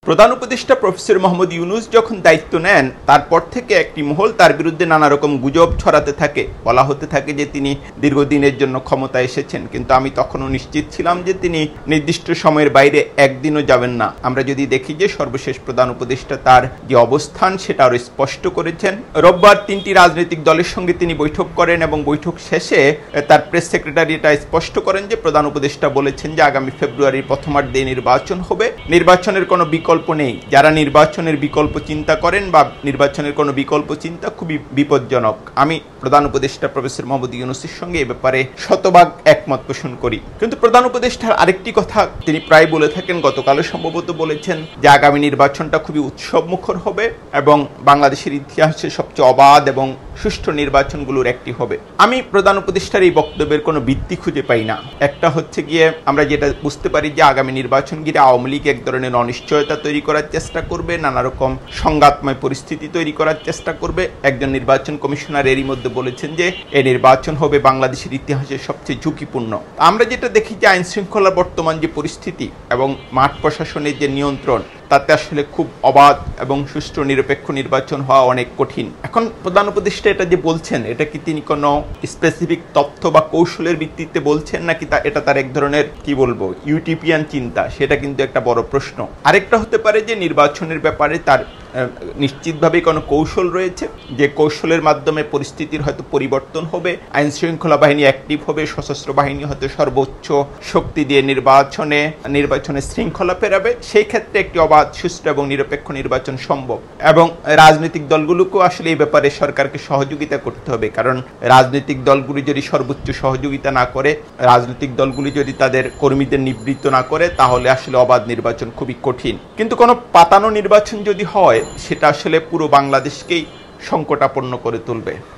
প্রধান উপদেষ্টা প্রফেসর মোহাম্মদ ইউনূস যখন দায়িত্ব নেন তারপর থেকে একটি মহল তার বিরুদ্ধে নানা রকম গুজব ছড়াতে থাকে, বলা হতে থাকে যে তিনি দীর্ঘদিনের জন্য ক্ষমতায় এসেছেন, কিন্তু আমি তখনও নিশ্চিত ছিলাম যে তিনি নির্দিষ্ট সময়ের বাইরে একদিনও যাবেন না। আমরা যদি দেখি যে সর্বশেষ প্রধান উপদেষ্টা তার যে অবস্থান সেটা আরো স্পষ্ট করেছেন। রোববার 3টি রাজনৈতিক দলের সঙ্গে তিনি বৈঠক করেন এবং বৈঠক শেষে তার প্রেস সেক্রেটারি এটা স্পষ্ট করেন যে প্রধান উপদেষ্টা বলেছেন যে আগামী ফেব্রুয়ারির প্রথমার্ধে নির্বাচন হবে, নির্বাচনের কোনো বিকল্প নেই। যারা নির্বাচনের বিকল্প চিন্তা করেন বা নির্বাচনের কোনো বিকল্প চিন্তা খুবই বিপজ্জনক। আমি প্রধান উপদেষ্টা প্রফেসর মোহাম্মদ ইউনূসের সঙ্গে এ ব্যাপারে শতভাগ একমত পোষণ করি। কিন্তু প্রধান উপদেষ্টার আরেকটি কথা তিনি প্রায় বলে থাকেন, গতকালও সম্ভবত বলেছেন যে আগামী নির্বাচনটা খুবই উৎসব মুখর হবে এবং বাংলাদেশের ইতিহাসে সবচেয়ে অবাধ এবং সুষ্ঠু নির্বাচনগুলোর একটি হবে। আমি প্রধান উপদেষ্টার এই বক্তব্যের কোনো ভিত্তি খুঁজে পাই না। একটা হচ্ছে গিয়ে আমরা যেটা বুঝতে পারি যে আগামী নির্বাচন ঘিরে আওয়ামী লীগ এক ধরনের অনিশ্চয়তা তৈরি করার চেষ্টা করবে, নানা রকম সংঘাতময় পরিস্থিতি তৈরি করার চেষ্টা করবে। একজন নির্বাচন কমিশনার এরই মধ্যে বলেছেন যে এই নির্বাচন হবে বাংলাদেশের ইতিহাসে সবচেয়ে ঝুঁকিপূর্ণ। আমরা যেটা দেখি যে আইন শৃঙ্খলার বর্তমান যে পরিস্থিতি এবং মাঠ প্রশাসনের যে নিয়ন্ত্রণ, তাতে আসলে খুব অবাধ এবং সুষ্ঠু নিরপেক্ষ নির্বাচন হওয়া অনেক কঠিন। এখন প্রধান উপদেষ্টা এটা যে বলছেন, এটা কি তিনি কোনো স্পেসিফিক তথ্য বা কৌশলের ভিত্তিতে বলছেন নাকি এটা তার এক ধরনের কি বলবো ইউটিপিয়ান চিন্তা, সেটা কিন্তু একটা বড় প্রশ্ন। আরেকটা হতে পারে যে নির্বাচনের ব্যাপারে তার নিশ্চিতভাবে কোনো কৌশল রয়েছে, যে কৌশলের মাধ্যমে পরিস্থিতির হয়তো পরিবর্তন হবে, আইন শৃঙ্খলা বাহিনী অ্যাক্টিভ হবে, সশস্ত্র বাহিনী হয়তো সর্বোচ্চ শক্তি দিয়ে নির্বাচনে শৃঙ্খলা ফেরাবে। সেই ক্ষেত্রে একটি অবাধ, সুষ্ঠু এবং নিরপেক্ষ নির্বাচন সম্ভব। এবং রাজনৈতিক দলগুলোকেও আসলে এই ব্যাপারে সরকারকে সহযোগিতা করতে হবে, কারণ রাজনৈতিক দলগুলি যদি সর্বোচ্চ সহযোগিতা না করে, রাজনৈতিক দলগুলি যদি তাদের কর্মীদের নিবৃত্ত না করে, তাহলে আসলে অবাধ নির্বাচন খুবই কঠিন। কিন্তু কোনো পাতানো নির্বাচন যদি হয়, সেটা আসলে পুরো বাংলাদেশকেই সংকটাপন্ন করে তুলবে।